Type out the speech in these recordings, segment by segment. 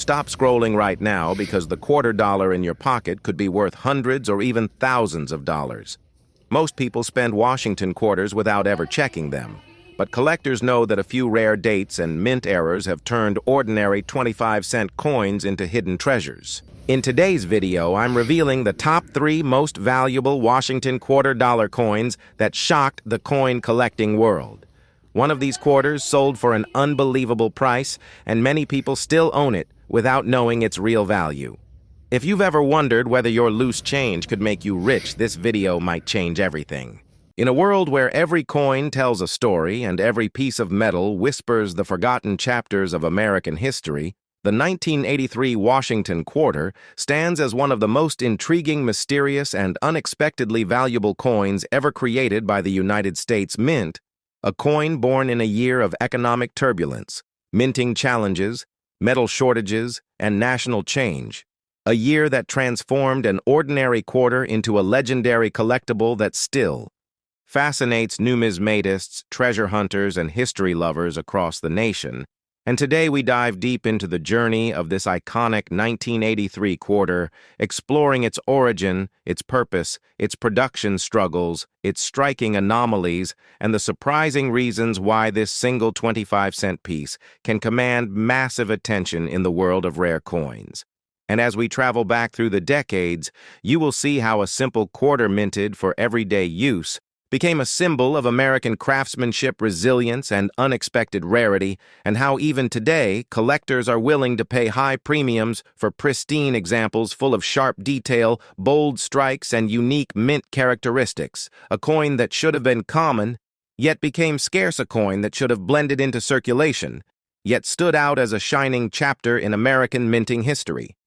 Stop scrolling right now because the quarter dollar in your pocket could be worth hundreds or even thousands of dollars. Most people spend Washington quarters without ever checking them, but collectors know that a few rare dates and mint errors have turned ordinary 25-cent coins into hidden treasures. In today's video, I'm revealing the top 3 most valuable Washington quarter dollar coins that shocked the coin collecting world. One of these quarters sold for an unbelievable price, and many people still own it without knowing its real value. If you've ever wondered whether your loose change could make you rich, this video might change everything. In a world where every coin tells a story and every piece of metal whispers the forgotten chapters of American history, the 1983 Washington quarter stands as one of the most intriguing, mysterious, and unexpectedly valuable coins ever created by the United States Mint, a coin born in a year of economic turbulence, minting challenges, metal shortages, and national change. A year that transformed an ordinary quarter into a legendary collectible that still fascinates numismatists, treasure hunters, and history lovers across the nation. And today we dive deep into the journey of this iconic 1983 quarter, exploring its origin, its purpose, its production struggles, its striking anomalies, and the surprising reasons why this single 25-cent piece can command massive attention in the world of rare coins. And as we travel back through the decades, you will see how a simple quarter minted for everyday use became a symbol of American craftsmanship, resilience, and unexpected rarity, and how even today, collectors are willing to pay high premiums for pristine examples full of sharp detail, bold strikes, and unique mint characteristics. A coin that should have been common, yet became scarce, a coin that should have blended into circulation, yet stood out as a shining chapter in American minting history.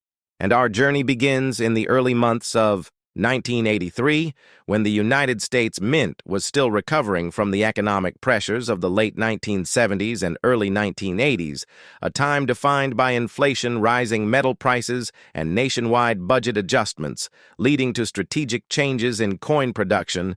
And our journey begins in the early months of 1983, when the United States Mint was still recovering from the economic pressures of the late 1970s and early 1980s, a time defined by inflation, rising metal prices, and nationwide budget adjustments, leading to strategic changes in coin production.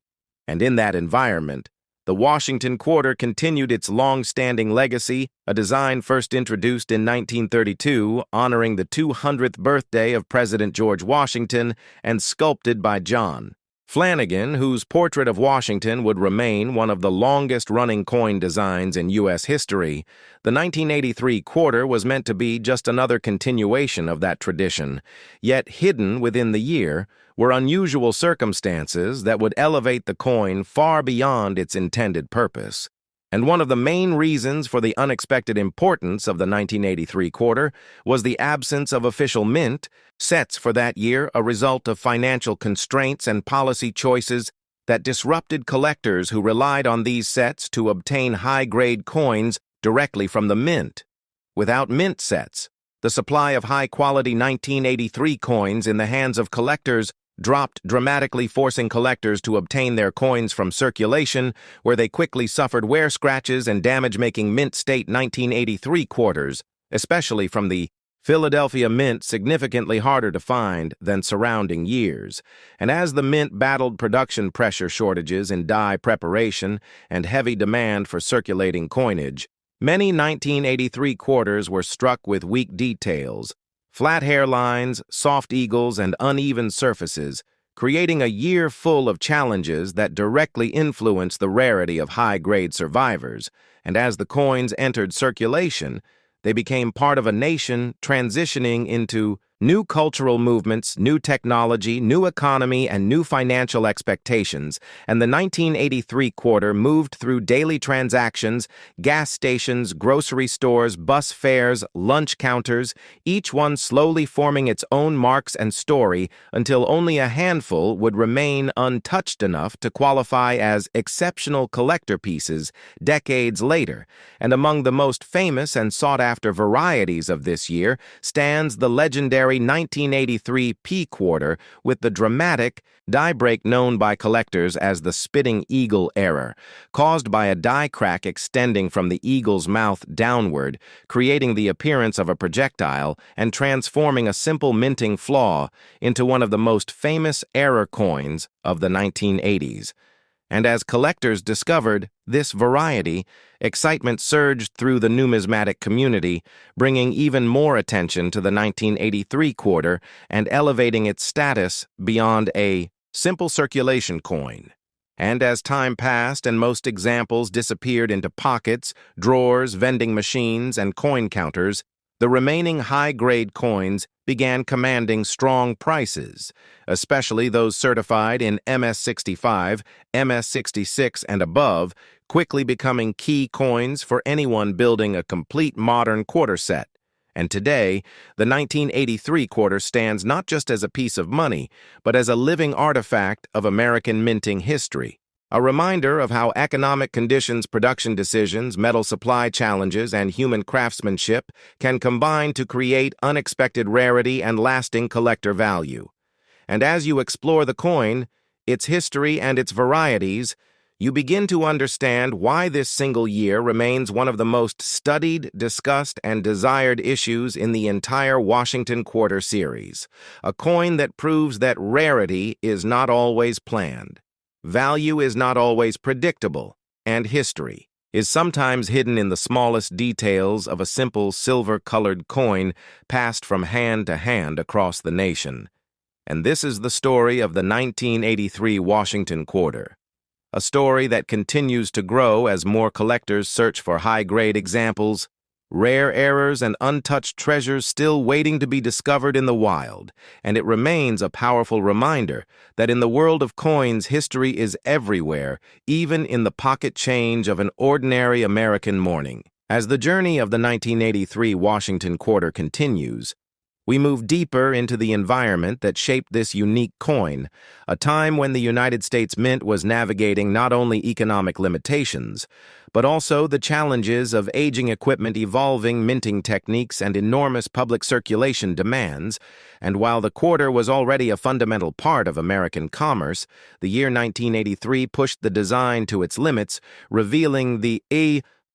And in that environment, the Washington quarter continued its long-standing legacy, a design first introduced in 1932, honoring the 200th birthday of President George Washington, and sculpted by John Flanagan, whose portrait of Washington would remain one of the longest-running coin designs in U.S. history. The 1983 quarter was meant to be just another continuation of that tradition, yet hidden within the year were unusual circumstances that would elevate the coin far beyond its intended purpose. And one of the main reasons for the unexpected importance of the 1983 quarter was the absence of official mint sets for that year, a result of financial constraints and policy choices that disrupted collectors who relied on these sets to obtain high-grade coins directly from the mint. Without mint sets, the supply of high-quality 1983 coins in the hands of collectors dropped dramatically, forcing collectors to obtain their coins from circulation, where they quickly suffered wear scratches and damage, making mint state 1983 quarters, especially from the Philadelphia Mint, significantly harder to find than surrounding years. And as the mint battled production pressure, shortages in die preparation, and heavy demand for circulating coinage, many 1983 quarters were struck with weak details, flat hairlines, soft eagles, and uneven surfaces, creating a year full of challenges that directly influenced the rarity of high-grade survivors. And as the coins entered circulation, they became part of a nation transitioning into new cultural movements, new technology, new economy, and new financial expectations, and the 1983 quarter moved through daily transactions, gas stations, grocery stores, bus fares, lunch counters, each one slowly forming its own marks and story until only a handful would remain untouched enough to qualify as exceptional collector pieces decades later. And among the most famous and sought-after varieties of this year stands the legendary 1983 P quarter with the dramatic die break known by collectors as the spitting eagle error, caused by a die crack extending from the eagle's mouth downward, creating the appearance of a projectile and transforming a simple minting flaw into one of the most famous error coins of the 1980s. And as collectors discovered this variety, excitement surged through the numismatic community, bringing even more attention to the 1983 quarter and elevating its status beyond a simple circulation coin. And as time passed and most examples disappeared into pockets, drawers, vending machines, and coin counters, the remaining high-grade coins began commanding strong prices, especially those certified in MS-65, MS-66, and above, quickly becoming key coins for anyone building a complete modern quarter set. And today, the 1983 quarter stands not just as a piece of money, but as a living artifact of American minting history. A reminder of how economic conditions, production decisions, metal supply challenges, and human craftsmanship can combine to create unexpected rarity and lasting collector value. And as you explore the coin, its history, and its varieties, you begin to understand why this single year remains one of the most studied, discussed, and desired issues in the entire Washington Quarter series. A coin that proves that rarity is not always planned. Value is not always predictable, and history is sometimes hidden in the smallest details of a simple silver-colored coin passed from hand to hand across the nation. And this is the story of the 1983 Washington Quarter, a story that continues to grow as more collectors search for high-grade examples, rare errors, and untouched treasures still waiting to be discovered in the wild. And it remains a powerful reminder that in the world of coins, history is everywhere, even in the pocket change of an ordinary American morning. As the journey of the 1983 Washington Quarter continues, we move deeper into the environment that shaped this unique coin, a time when the United States Mint was navigating not only economic limitations, but also the challenges of aging equipment, evolving minting techniques, and enormous public circulation demands. And while the quarter was already a fundamental part of American commerce, the year 1983 pushed the design to its limits, revealing the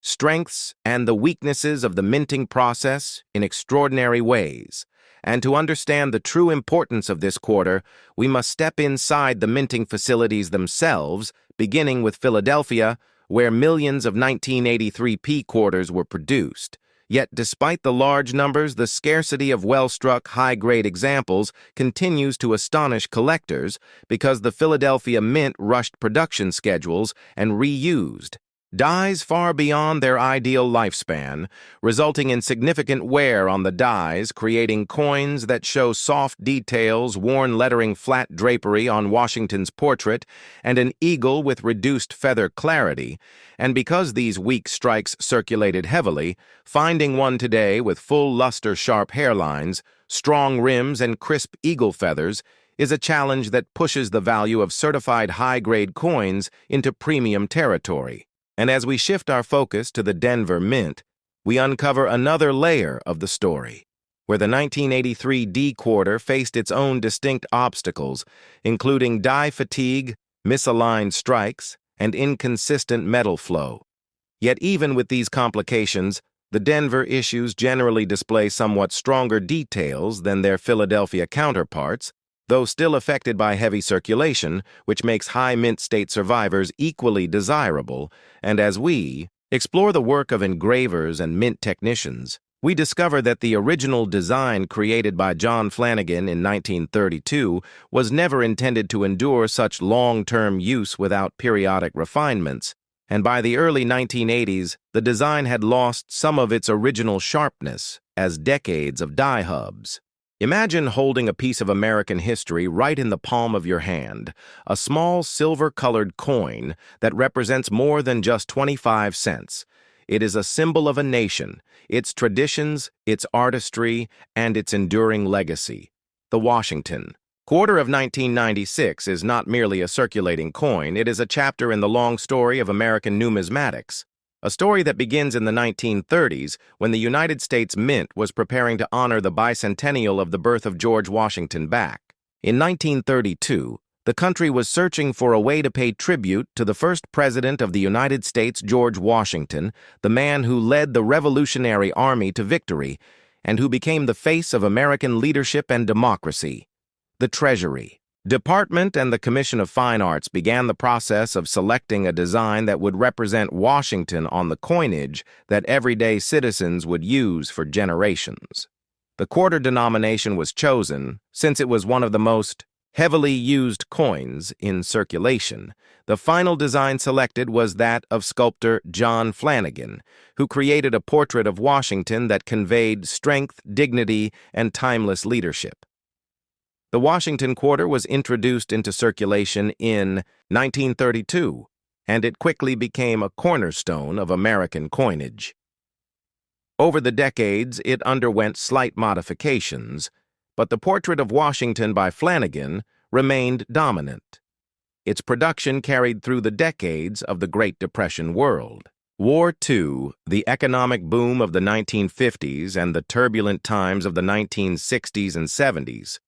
strengths and the weaknesses of the minting process in extraordinary ways. And to understand the true importance of this quarter, we must step inside the minting facilities themselves, beginning with Philadelphia, where millions of 1983 P quarters were produced. Yet despite the large numbers, the scarcity of well-struck, high-grade examples continues to astonish collectors because the Philadelphia Mint rushed production schedules and reused dies far beyond their ideal lifespan, resulting in significant wear on the dies, creating coins that show soft details, worn lettering, flat drapery on Washington's portrait, and an eagle with reduced feather clarity. And because these weak strikes circulated heavily, finding one today with full luster sharp hairlines, strong rims, and crisp eagle feathers is a challenge that pushes the value of certified high-grade coins into premium territory. And as we shift our focus to the Denver Mint, we uncover another layer of the story, where the 1983 D quarter faced its own distinct obstacles, including die fatigue, misaligned strikes, and inconsistent metal flow. Yet even with these complications, the Denver issues generally display somewhat stronger details than their Philadelphia counterparts, though still affected by heavy circulation, which makes high mint state survivors equally desirable. And as we explore the work of engravers and mint technicians, we discover that the original design created by John Flanagan in 1932 was never intended to endure such long-term use without periodic refinements, and by the early 1980s, the design had lost some of its original sharpness as decades of die hubs. Imagine holding a piece of American history right in the palm of your hand, a small silver-colored coin that represents more than just 25 cents. It is a symbol of a nation, its traditions, its artistry, and its enduring legacy. The Washington Quarter of 1996 is not merely a circulating coin, it is a chapter in the long story of American numismatics. A story that begins in the 1930s when the United States Mint was preparing to honor the bicentennial of the birth of George Washington back. In 1932, the country was searching for a way to pay tribute to the first president of the United States, George Washington, the man who led the Revolutionary Army to victory and who became the face of American leadership and democracy. The Treasury. Department and the Commission of Fine Arts began the process of selecting a design that would represent Washington on the coinage that everyday citizens would use for generations. The quarter denomination was chosen since it was one of the most heavily used coins in circulation. The final design selected was that of sculptor John Flanagan, who created a portrait of Washington that conveyed strength, dignity, and timeless leadership. The Washington quarter was introduced into circulation in 1932, and it quickly became a cornerstone of American coinage. Over the decades, it underwent slight modifications, but the portrait of Washington by Flanagan remained dominant. Its production carried through the decades of the Great Depression world. War II, the economic boom of the 1950s, and the turbulent times of the 1960s and 70s.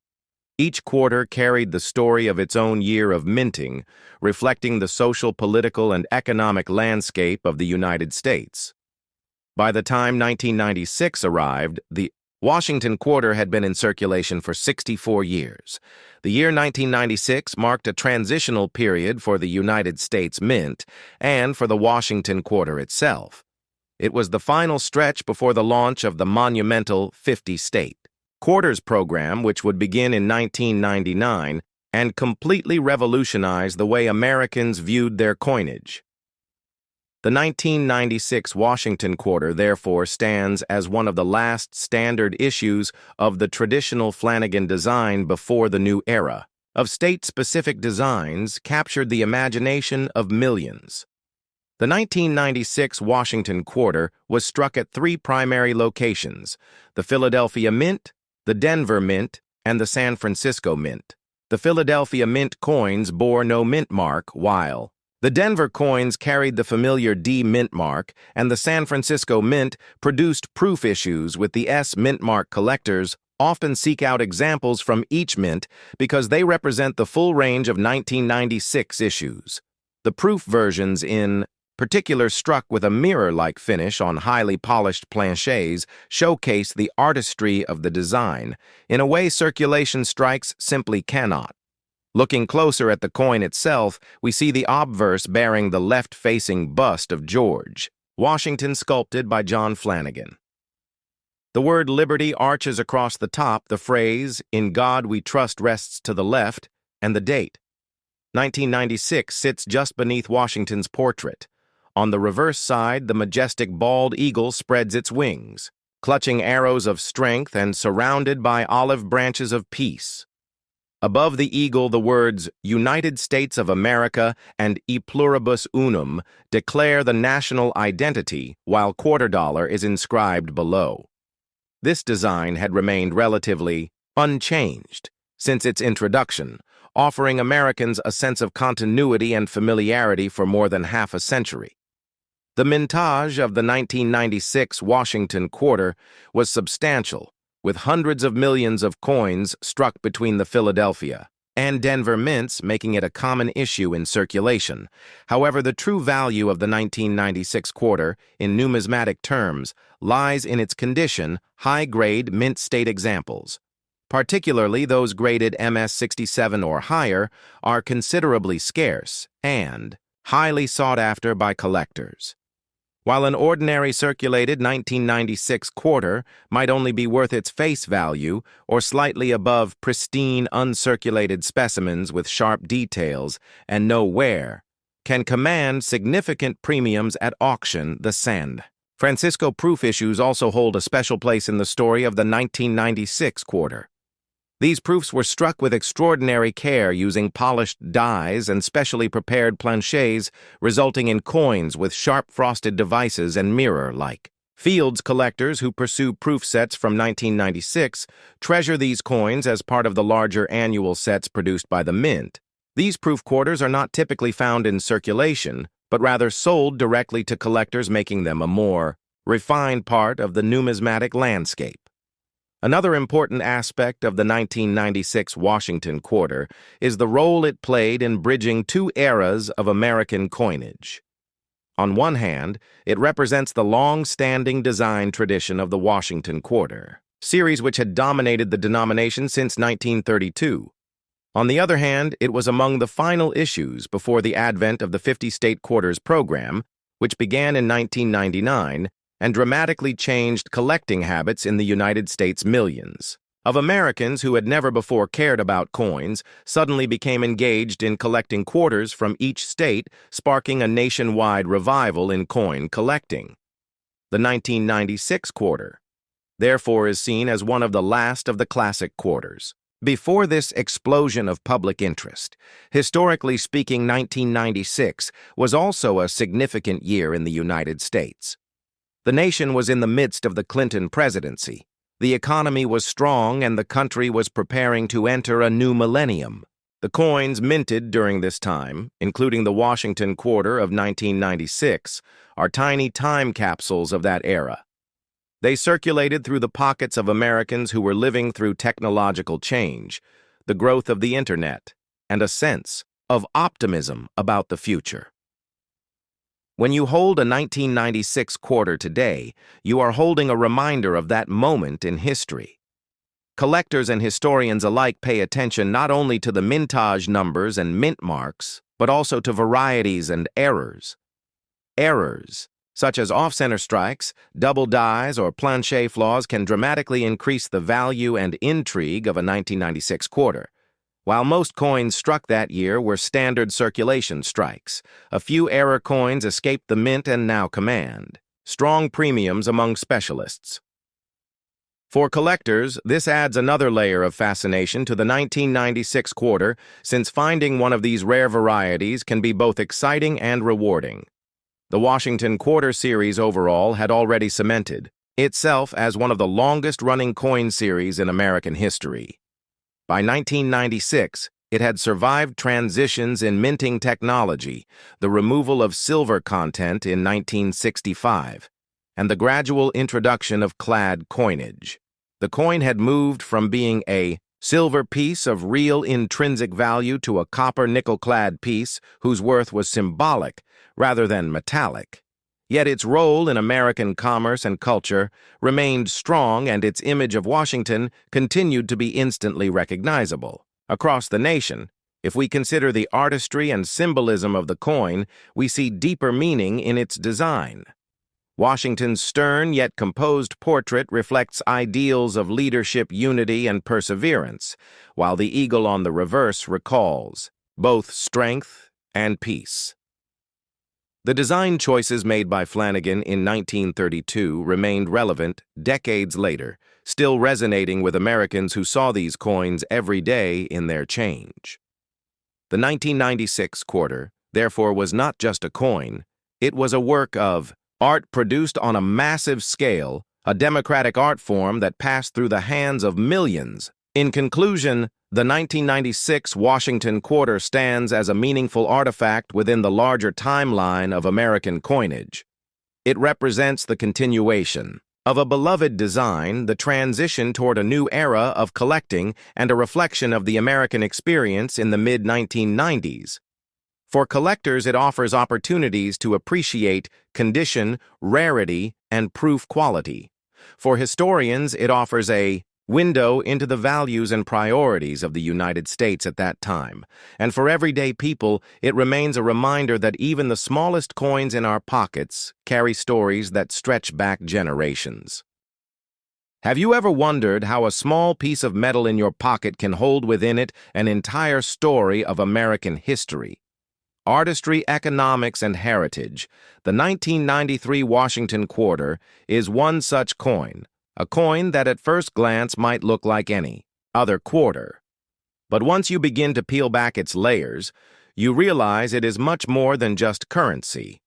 Each quarter carried the story of its own year of minting, reflecting the social, political, and economic landscape of the United States. By the time 1996 arrived, the Washington quarter had been in circulation for 64 years. The year 1996 marked a transitional period for the United States Mint and for the Washington quarter itself. It was the final stretch before the launch of the monumental 50-state quarters program, which would begin in 1999 and completely revolutionize the way Americans viewed their coinage. The 1996 Washington quarter, therefore, stands as one of the last standard issues of the traditional Flanagan design before the new era of state-specific designs captured the imagination of millions. The 1996 Washington quarter was struck at three primary locations: the Philadelphia Mint, the Denver Mint, and the San Francisco Mint. The Philadelphia Mint coins bore no mint mark, while the Denver coins carried the familiar D mint mark, and the San Francisco Mint produced proof issues with the S mint mark. Collectors often seek out examples from each mint because they represent the full range of 1996 issues. The proof versions in particular, struck with a mirror-like finish on highly polished planchets, showcase the artistry of the design in a way circulation strikes simply cannot. Looking closer at the coin itself, we see the obverse bearing the left-facing bust of George Washington, sculpted by John Flanagan. The word liberty arches across the top. The phrase, "In God we trust," rests to the left, and the date, 1996, sits just beneath Washington's portrait. On the reverse side, the majestic bald eagle spreads its wings, clutching arrows of strength and surrounded by olive branches of peace. Above the eagle, the words United States of America and E pluribus unum declare the national identity, while quarter dollar is inscribed below. This design had remained relatively unchanged since its introduction, offering Americans a sense of continuity and familiarity for more than half a century. The mintage of the 1996 Washington quarter was substantial, with hundreds of millions of coins struck between the Philadelphia and Denver mints, making it a common issue in circulation. However, the true value of the 1996 quarter, in numismatic terms, lies in its condition, high-grade mint state examples. Particularly those graded MS-67 or higher are considerably scarce and highly sought after by collectors. While an ordinary circulated 1996 quarter might only be worth its face value or slightly above pristine uncirculated specimens with sharp details and no wear, can command significant premiums at auction. The San Francisco proof issues also hold a special place in the story of the 1996 quarter. These proofs were struck with extraordinary care using polished dies and specially prepared planchets, resulting in coins with sharp frosted devices and mirror-like. Fields collectors who pursue proof sets from 1996 treasure these coins as part of the larger annual sets produced by the Mint. These proof quarters are not typically found in circulation, but rather sold directly to collectors, making them a more refined part of the numismatic landscape. Another important aspect of the 1996 Washington quarter is the role it played in bridging two eras of American coinage. On one hand, it represents the long-standing design tradition of the Washington quarter, series which had dominated the denomination since 1932. On the other hand, it was among the final issues before the advent of the 50-state quarters program, which began in 1999 and dramatically changed collecting habits in the United States. Millions of Americans who had never before cared about coins suddenly became engaged in collecting quarters from each state, sparking a nationwide revival in coin collecting. The 1996 quarter, therefore, is seen as one of the last of the classic quarters. Before this explosion of public interest, historically speaking, 1996 was also a significant year in the United States. The nation was in the midst of the Clinton presidency. The economy was strong and the country was preparing to enter a new millennium. The coins minted during this time, including the Washington quarter of 1996, are tiny time capsules of that era. They circulated through the pockets of Americans who were living through technological change, the growth of the internet, and a sense of optimism about the future. When you hold a 1996 quarter today, you are holding a reminder of that moment in history. Collectors and historians alike pay attention not only to the mintage numbers and mint marks, but also to varieties and errors. Errors, such as off-center strikes, double dies, or planche flaws, can dramatically increase the value and intrigue of a 1996 quarter. While most coins struck that year were standard circulation strikes, a few error coins escaped the mint and now command strong premiums among specialists. For collectors, this adds another layer of fascination to the 1996 quarter, since finding one of these rare varieties can be both exciting and rewarding. The Washington Quarter series overall had already cemented itself as one of the longest-running coin series in American history. By 1996, it had survived transitions in minting technology, the removal of silver content in 1965, and the gradual introduction of clad coinage. The coin had moved from being a silver piece of real intrinsic value to a copper nickel-clad piece whose worth was symbolic rather than metallic. Yet its role in American commerce and culture remained strong, and its image of Washington continued to be instantly recognizable. Across the nation, if we consider the artistry and symbolism of the coin, we see deeper meaning in its design. Washington's stern yet composed portrait reflects ideals of leadership, unity, and perseverance, while the eagle on the reverse recalls both strength and peace. The design choices made by Flanagan in 1932 remained relevant decades later, still resonating with Americans who saw these coins every day in their change. The 1996 quarter, therefore, was not just a coin, it was a work of art produced on a massive scale, a democratic art form that passed through the hands of millions. In conclusion, the 1996 Washington quarter stands as a meaningful artifact within the larger timeline of American coinage. It represents the continuation of a beloved design, the transition toward a new era of collecting, and a reflection of the American experience in the mid-1990s. For collectors, it offers opportunities to appreciate condition, rarity, and proof quality. For historians, it offers a window into the values and priorities of the United States at that time. And for everyday people, it remains a reminder that even the smallest coins in our pockets carry stories that stretch back generations. Have you ever wondered how a small piece of metal in your pocket can hold within it an entire story of American history? Artistry, economics, and heritage, the 1993 Washington quarter is one such coin, a coin that at first glance might look like any other quarter. But once you begin to peel back its layers, you realize it is much more than just currency.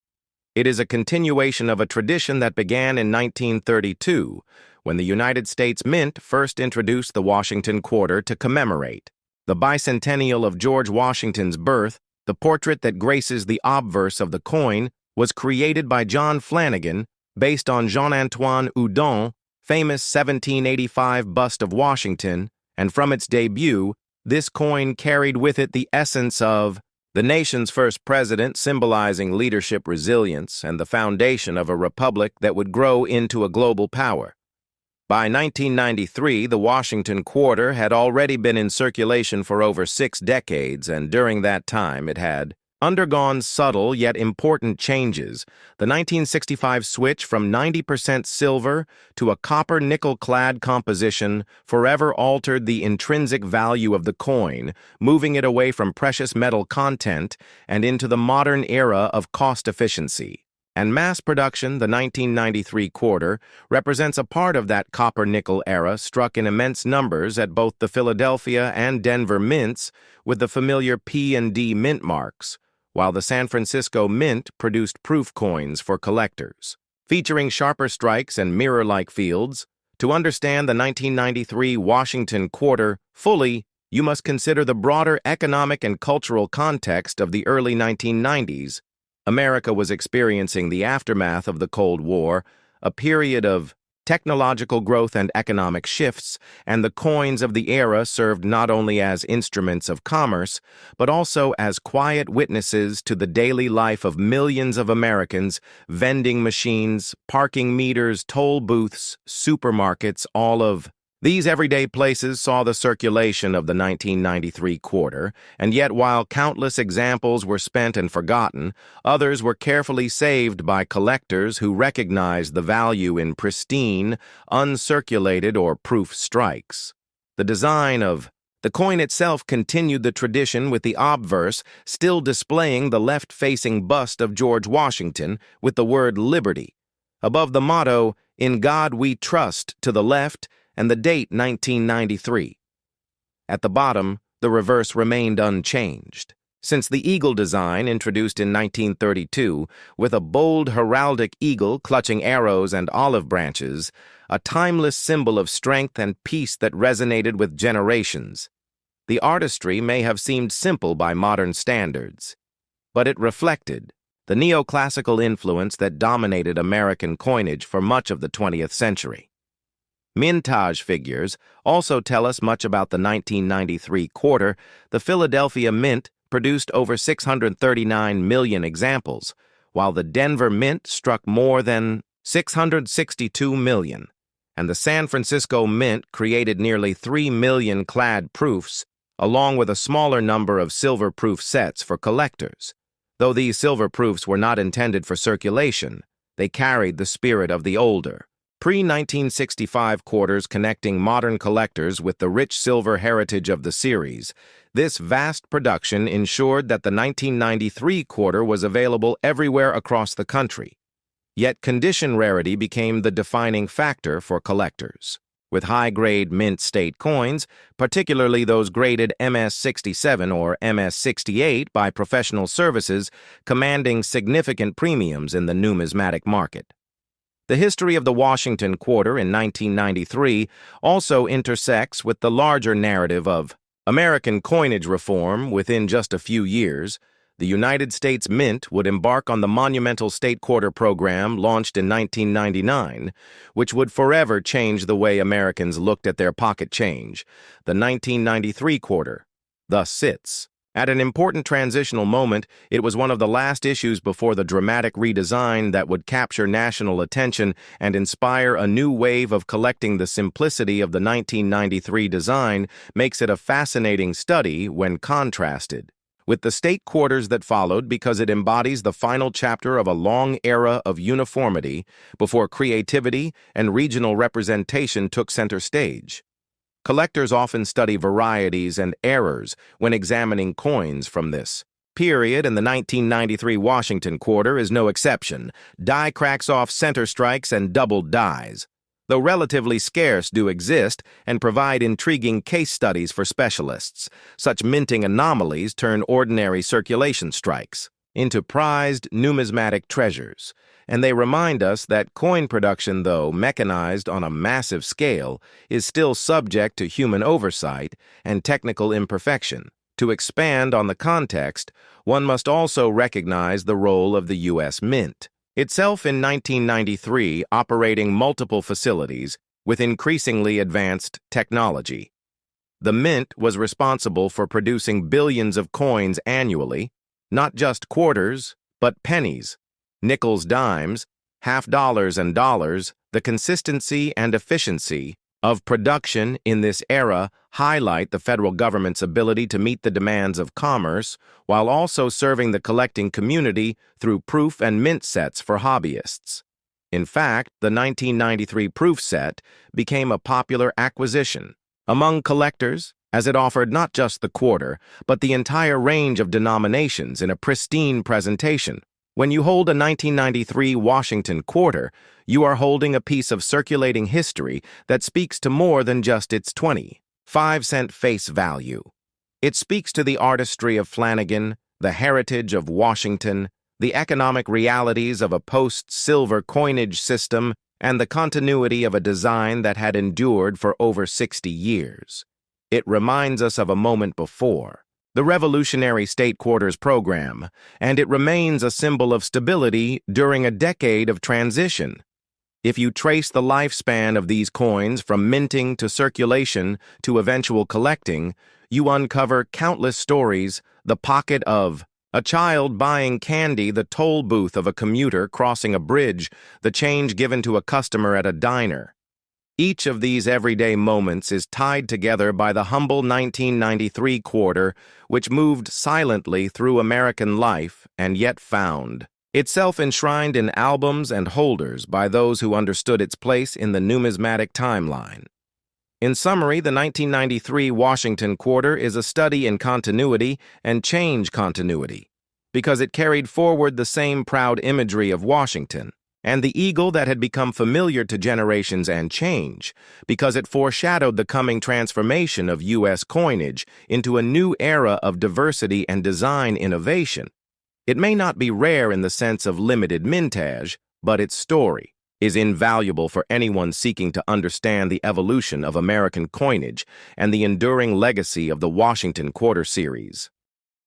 It is a continuation of a tradition that began in 1932, when the United States Mint first introduced the Washington quarter to commemorate the bicentennial of George Washington's birth. The portrait that graces the obverse of the coin was created by John Flanagan, based on Jean-Antoine Houdon's famous 1785 bust of Washington, and from its debut, this coin carried with it the essence of the nation's first president, symbolizing leadership, resilience, and the foundation of a republic that would grow into a global power. By 1993, the Washington quarter had already been in circulation for over 6 decades, and during that time it had undergone subtle yet important changes. The 1965 switch from 90% silver to a copper-nickel-clad composition forever altered the intrinsic value of the coin, moving it away from precious metal content and into the modern era of cost efficiency. And mass production, the 1993 quarter, represents a part of that copper-nickel era struck in immense numbers at both the Philadelphia and Denver mints with the familiar P and D mint marks, while the San Francisco Mint produced proof coins for collectors. Featuring sharper strikes and mirror-like fields, to understand the 1993 Washington quarter fully, you must consider the broader economic and cultural context of the early 1990s. America was experiencing the aftermath of the Cold War, a period of technological growth and economic shifts, and the coins of the era served not only as instruments of commerce, but also as quiet witnesses to the daily life of millions of Americans, vending machines, parking meters, toll booths, supermarkets, all of these everyday places saw the circulation of the 1993 quarter, and yet while countless examples were spent and forgotten, others were carefully saved by collectors who recognized the value in pristine, uncirculated or proof strikes. The design of the coin itself continued the tradition, with the obverse still displaying the left-facing bust of George Washington with the word Liberty. Above the motto, "In God We Trust," to the left, and the date 1993. At the bottom, the reverse remained unchanged. Since the eagle design, introduced in 1932, with a bold heraldic eagle clutching arrows and olive branches, a timeless symbol of strength and peace that resonated with generations. The artistry may have seemed simple by modern standards, but it reflected the neoclassical influence that dominated American coinage for much of the 20th century. Mintage figures also tell us much about the 1993 quarter. The Philadelphia Mint produced over 639 million examples, while the Denver Mint struck more than 662 million, and the San Francisco Mint created nearly 3 million clad proofs, along with a smaller number of silver proof sets for collectors. Though these silver proofs were not intended for circulation, they carried the spirit of the older, pre-1965 quarters, connecting modern collectors with the rich silver heritage of the series. This vast production ensured that the 1993 quarter was available everywhere across the country. Yet condition rarity became the defining factor for collectors, with high-grade mint state coins, particularly those graded MS-67 or MS-68 by professional services, commanding significant premiums in the numismatic market. The history of the Washington quarter in 1993 also intersects with the larger narrative of American coinage reform. Within just a few years, the United States Mint would embark on the monumental state quarter program launched in 1999, which would forever change the way Americans looked at their pocket change. The 1993 quarter thus sits at an important transitional moment. It was one of the last issues before the dramatic redesign that would capture national attention and inspire a new wave of collecting. The simplicity of the 1993 design makes it a fascinating study when contrasted with the state quarters that followed, because it embodies the final chapter of a long era of uniformity before creativity and regional representation took center stage. Collectors often study varieties and errors when examining coins from this period, and the 1993 Washington quarter is no exception. Die cracks off center strikes and doubled dies, though relatively scarce, do exist and provide intriguing case studies for specialists. Such minting anomalies turn ordinary circulation strikes into prized numismatic treasures, and they remind us that coin production, though mechanized on a massive scale, is still subject to human oversight and technical imperfection. To expand on the context, one must also recognize the role of the U.S. Mint itself in 1993, operating multiple facilities with increasingly advanced technology. The Mint was responsible for producing billions of coins annually, not just quarters, but pennies, nickels, dimes, half dollars, and dollars, The consistency and efficiency of production in this era highlight the federal government's ability to meet the demands of commerce while also serving the collecting community through proof and mint sets for hobbyists. In fact, the 1993 proof set became a popular acquisition among collectors as it offered not just the quarter, but the entire range of denominations in a pristine presentation. When you hold a 1993 Washington quarter, you are holding a piece of circulating history that speaks to more than just its 25-cent face value. It speaks to the artistry of Flanagan, the heritage of Washington, the economic realities of a post-silver coinage system, and the continuity of a design that had endured for over 60 years. It reminds us of a moment before, the Revolutionary State Quarters program, and it remains a symbol of stability during a decade of transition. If you trace the lifespan of these coins from minting to circulation to eventual collecting, you uncover countless stories, the pocket of a child buying candy, the toll booth of a commuter crossing a bridge, the change given to a customer at a diner. Each of these everyday moments is tied together by the humble 1993 quarter, which moved silently through American life and yet found itself enshrined in albums and holders by those who understood its place in the numismatic timeline. In summary, the 1993 Washington quarter is a study in continuity and change continuity, because it carried forward the same proud imagery of Washington, and the eagle that had become familiar to generations and change, because it foreshadowed the coming transformation of U.S. coinage into a new era of diversity and design innovation. It may not be rare in the sense of limited mintage, but its story is invaluable for anyone seeking to understand the evolution of American coinage and the enduring legacy of the Washington Quarter series.